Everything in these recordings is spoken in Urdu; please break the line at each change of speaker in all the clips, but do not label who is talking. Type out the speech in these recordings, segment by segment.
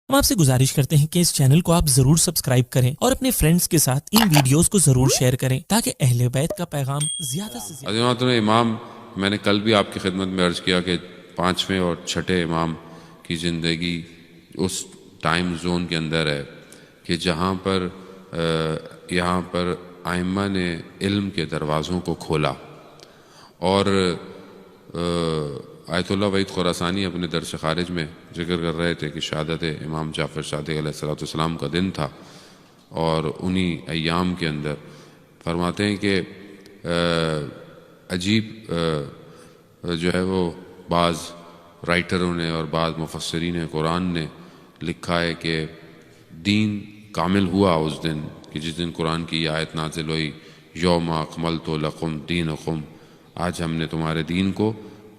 ہم آپ سے گزارش کرتے ہیں کہ اس چینل کو آپ ضرور سبسکرائب کریں اور اپنے فرینڈز کے ساتھ ان ویڈیوز کو ضرور شیئر کریں تاکہ اہل بیت کا پیغام زیادہ سے زیادہ
عظیمات امام، میں نے کل بھی آپ کی خدمت میں عرض کیا کہ 5ویں اور 6ٹھے امام کی زندگی اس ٹائم زون کے اندر ہے کہ جہاں پر یہاں پر ائمہ نے علم کے دروازوں کو کھولا، اور آیت اللہ وحید خراسانی اپنے درس خارج میں ذکر کر رہے تھے کہ شہادت امام جعفر صادق علیہ السلام کا دن تھا، اور انہی ایام کے اندر فرماتے ہیں کہ عجیب جو ہے وہ بعض رائٹروں نے اور بعض مفسرین قرآن نے لکھا ہے کہ دین کامل ہوا اس دن کہ جس دن قرآن کی یہ آیت نازل ہوئی، یوم اکملت لکم دینکم، آج ہم نے تمہارے دین کو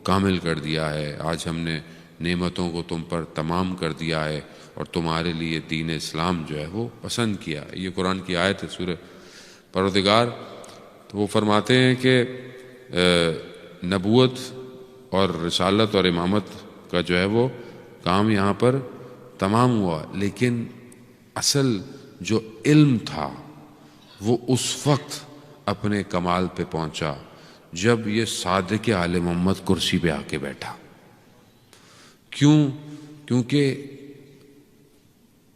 کامل کر دیا ہے، آج ہم نے نعمتوں کو تم پر تمام کر دیا ہے اور تمہارے لیے دین اسلام جو ہے وہ پسند کیا۔ یہ قرآن کی آیت ہے سورہ پروردگار۔ تو وہ فرماتے ہیں کہ نبوت اور رسالت اور امامت کا جو ہے وہ کام یہاں پر تمام ہوا، لیکن اصل جو علم تھا وہ اس وقت اپنے کمال پہ پہنچا جب یہ صادق آل محمد کرسی پہ آ کے بیٹھا۔ کیونکہ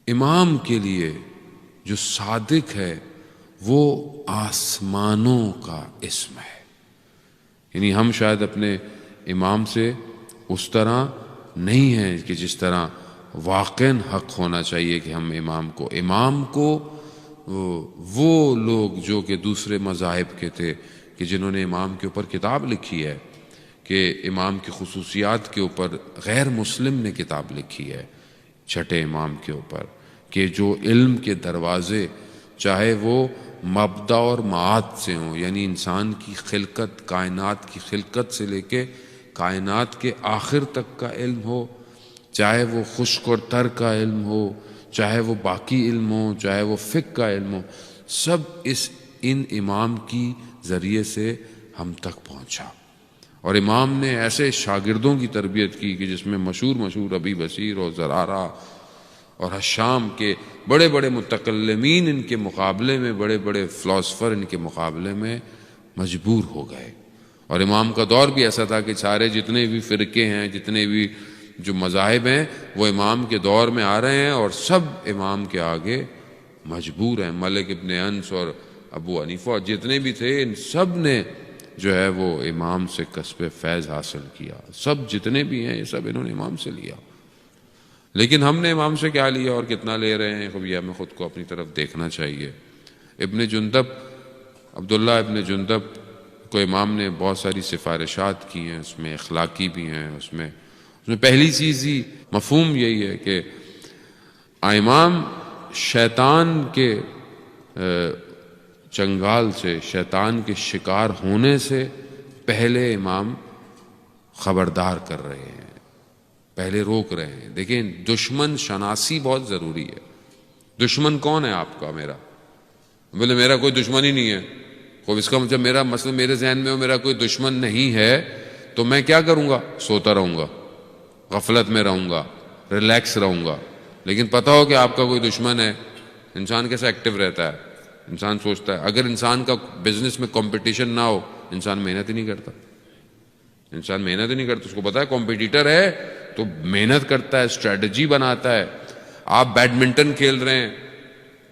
امام کے لیے جو صادق ہے وہ آسمانوں کا اسم ہے، یعنی ہم شاید اپنے امام سے اس طرح نہیں ہیں کہ جس طرح واقعاً حق ہونا چاہیے کہ ہم امام کو وہ لوگ جو کہ دوسرے مذاہب کے تھے کہ جنہوں نے امام کے اوپر کتاب لکھی ہے، کہ امام کی خصوصیات کے اوپر غیر مسلم نے کتاب لکھی ہے 6ٹھے امام کے اوپر، کہ جو علم کے دروازے چاہے وہ مبدا اور معاد سے ہوں، یعنی انسان کی خلقت، کائنات کی خلقت سے لے کے کائنات کے آخر تک کا علم ہو، چاہے وہ خشک اور تر کا علم ہو، چاہے وہ باقی علم ہو، چاہے وہ فقہ کا علم ہو، سب ان امام کی ذریعے سے ہم تک پہنچا۔ اور امام نے ایسے شاگردوں کی تربیت کی کہ جس میں مشہور ابی بصیر اور زرارہ اور حشام کے بڑے بڑے متکلمین ان کے مقابلے میں، بڑے بڑے فلاسفر ان کے مقابلے میں مجبور ہو گئے۔ اور امام کا دور بھی ایسا تھا کہ سارے جتنے بھی فرقے ہیں، جتنے بھی جو مذاہب ہیں، وہ امام کے دور میں آ رہے ہیں اور سب امام کے آگے مجبور ہیں۔ ملک ابن انس اور ابو حنیفہ جتنے بھی تھے، ان سب نے جو ہے وہ امام سے کسب فیض حاصل کیا، سب جتنے بھی ہیں یہ سب انہوں نے امام سے لیا۔ لیکن ہم نے امام سے کیا لیا اور کتنا لے رہے ہیں، یہ ہمیں خود کو اپنی طرف دیکھنا چاہیے۔ ابن جندب، عبداللہ ابن جندب کو امام نے بہت ساری سفارشات کی ہیں، اس میں اخلاقی بھی ہیں، اس میں پہلی چیز ہی مفہوم یہی ہے کہ امام شیطان کے چنگال سے، شیطان کے شکار ہونے سے پہلے امام خبردار کر رہے ہیں، پہلے روک رہے ہیں۔ دیکھیں، دشمن شناسی بہت ضروری ہے۔ دشمن کون ہے آپ کا؟ میرا بولے میرا کوئی دشمن ہی نہیں ہے، خوب اس کا مطلب میرا مسئلہ میرے ذہن میں ہو میرا کوئی دشمن نہیں ہے تو میں کیا کروں گا؟ سوتا رہوں گا، غفلت میں رہوں گا، ریلیکس رہوں گا۔ لیکن پتہ ہو کہ آپ کا کوئی دشمن ہے، انسان کیسا ایکٹیو رہتا ہے؟ انسان سوچتا ہے۔ اگر انسان کا بزنس میں کمپٹیشن نہ ہو، انسان محنت ہی نہیں کرتا، انسان محنت ہی نہیں کرتا۔ اس کو پتا ہے کمپٹیٹر ہے تو محنت کرتا ہے، اسٹریٹجی بناتا ہے۔ آپ بیڈمنٹن کھیل رہے ہیں،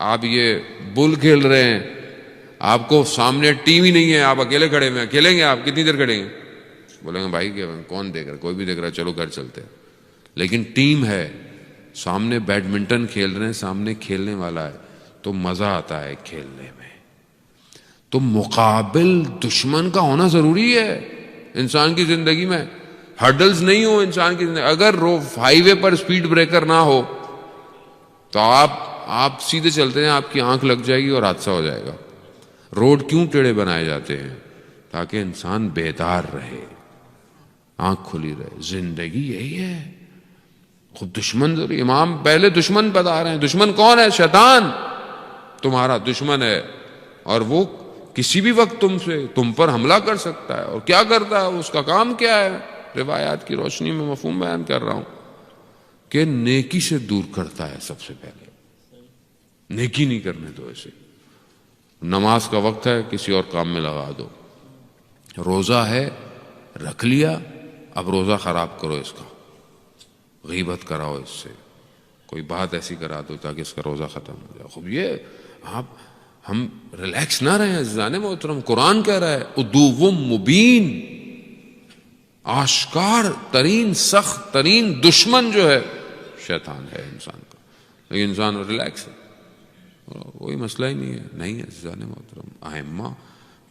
آپ یہ بل کھیل رہے ہیں، آپ کو سامنے ٹیم ہی نہیں ہے، آپ اکیلے کھڑے ہوئے ہیں، کھیلیں گے آپ کتنی دیر کھڑیں گے؟ بولیں گے بھائی کون دیکھ رہا ہے؟ کوئی بھی دیکھ رہا ہے، چلو گھر چلتے ہیں۔ لیکن ٹیم ہے، سامنے بیڈمنٹن کھیل رہے ہیں، سامنے کھیلنے والا ہے تو مزہ آتا ہے کھیلنے میں۔ تو مقابل دشمن کا ہونا ضروری ہے انسان کی زندگی میں۔ ہرڈلز نہیں ہو انسان کی زندگی، اگر ہائی وے پر سپیڈ بریکر نہ ہو تو آپ سیدھے چلتے ہیں، آپ کی آنکھ لگ جائے گی اور حادثہ ہو جائے گا۔ روڈ کیوں ٹیڑھے بنائے جاتے ہیں؟ تاکہ انسان بیدار رہے، آنکھ کھلی رہے۔ زندگی یہی ہے۔ خود دشمن ضروری، امام پہلے دشمن بتا رہے ہیں۔ دشمن کون ہے؟ شیطان تمہارا دشمن ہے، اور وہ کسی بھی وقت تم پر حملہ کر سکتا ہے۔ اور کیا کرتا ہے؟ اس کا کام کیا ہے؟ روایات کی روشنی میں مفہوم بیان کر رہا ہوں۔ کہ نیکی سے دور کرتا ہے. سب سے پہلے نیکی نہیں کرنے دو اسے. نماز کا وقت ہے کسی اور کام میں لگا دو. روزہ ہے رکھ لیا اب روزہ خراب کرو اس کا, غیبت کراؤ اس سے, کوئی بات ایسی کرا دو تاکہ اس کا روزہ ختم ہو جائے. خوب یہ ہم ریلیکس نہ رہے ہیں عزیزان محترم. قرآن کہہ رہا ہے عدو مبین, آشکار ترین سخت ترین دشمن جو ہے شیطان ہے انسان کا. لیکن انسان ریلیکس ہے, کوئی مسئلہ ہی نہیں ہے. نہیں ہے عزیزان محترم, ائمہ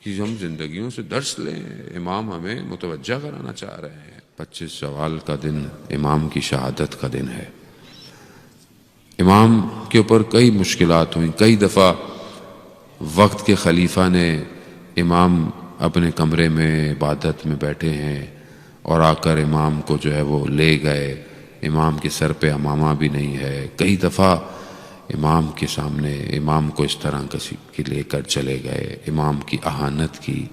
کی ہم زندگیوں سے درس لیں. امام ہمیں متوجہ کرانا چاہ رہے ہیں. 25 شوال کا دن امام کی شہادت کا دن ہے. امام کے اوپر کئی مشکلات ہوئیں. کئی دفعہ وقت کے خلیفہ نے امام اپنے کمرے میں عبادت میں بیٹھے ہیں اور آ کر امام کو جو ہے وہ لے گئے. امام کے سر پہ امامہ بھی نہیں ہے. کئی دفعہ امام کے سامنے امام کو اس طرح کسی کے لے کر چلے گئے, امام کی اہانت کی.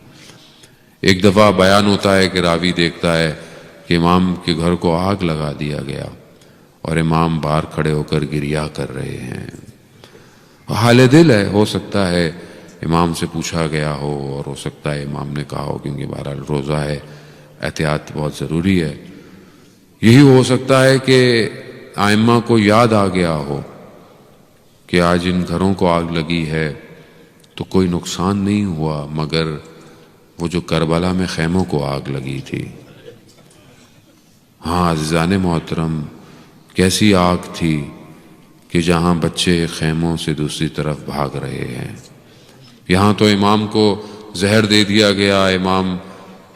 ایک دفعہ بیان ہوتا ہے کہ راوی دیکھتا ہے کہ امام کے گھر کو آگ لگا دیا گیا اور امام باہر کھڑے ہو کر گریہ کر رہے ہیں. حال دل ہے, ہو سکتا ہے امام سے پوچھا گیا ہو اور ہو سکتا ہے امام نے کہا ہو, کیونکہ بہرحال روزہ ہے, احتیاط بہت ضروری ہے. یہی ہو سکتا ہے کہ ائمہ کو یاد آ گیا ہو کہ آج ان گھروں کو آگ لگی ہے تو کوئی نقصان نہیں ہوا مگر وہ جو کربلا میں خیموں کو آگ لگی تھی. ہاں عزیزان محترم, کیسی آگ تھی کہ جہاں بچے خیموں سے دوسری طرف بھاگ رہے ہیں. یہاں تو امام کو زہر دے دیا گیا, امام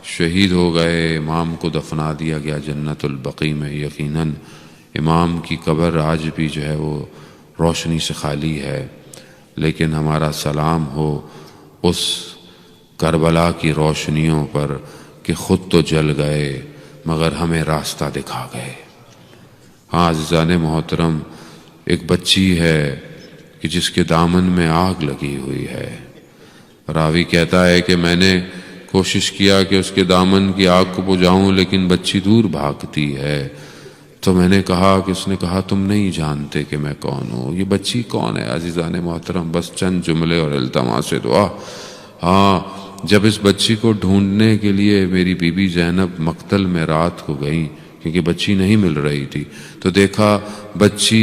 شہید ہو گئے, امام کو دفنا دیا گیا جنت البقیع میں. یقیناً امام کی قبر آج بھی جو ہے وہ روشنی سے خالی ہے, لیکن ہمارا سلام ہو اس کربلا کی روشنیوں پر کہ خود تو جل گئے مگر ہمیں راستہ دکھا گئے. ہاں عزیزان محترم, ایک بچی ہے کہ جس کے دامن میں آگ لگی ہوئی ہے. راوی کہتا ہے کہ میں نے کوشش کیا کہ اس کے دامن کی آگ کو بجھاؤں لیکن بچی دور بھاگتی ہے. تو میں نے کہا کہ اس نے کہا تم نہیں جانتے کہ میں کون ہوں. یہ بچی کون ہے عزیزان محترم؟ بس چند جملے اور التماس دعا. ہاں, جب اس بچی کو ڈھونڈنے کے لیے میری بی بی زینب مقتل میں رات کو گئیں کیونکہ بچی نہیں مل رہی تھی, تو دیکھا بچی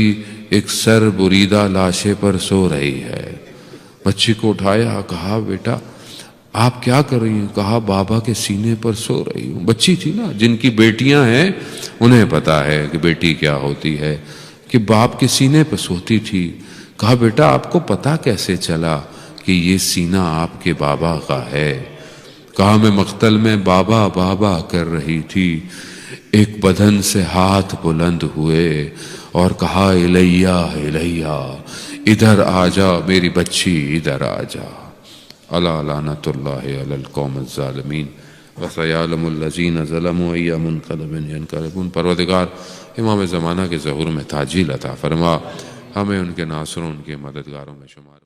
ایک سر بریدہ لاشے پر سو رہی ہے. بچی کو اٹھایا, کہا بیٹا آپ کیا کر رہی ہیں؟ کہا بابا کے سینے پر سو رہی ہوں. بچی تھی نا, جن کی بیٹیاں ہیں انہیں پتا ہے کہ بیٹی کیا ہوتی ہے, کہ باپ کے سینے پر سوتی تھی. کہا بیٹا آپ کو پتا کیسے چلا کہ یہ سینہ آپ کے بابا کا ہے؟ کہا میں مقتل میں بابا بابا کر رہی تھی, ایک بدن سے ہاتھ بلند ہوئے اور کہا الیہ الیہ, ادھر آ جا میری بچی, ادھر آ جا. الا لعنت اللہ علی القوم الظالمین وسیعلم الذین ظلموا ای منقلب ینقلبون. پروردگار امام زمانہ کے ظہور میں تعجیل عطا فرما, ہمیں ان کے ناصروں ان کے مددگاروں میں شمار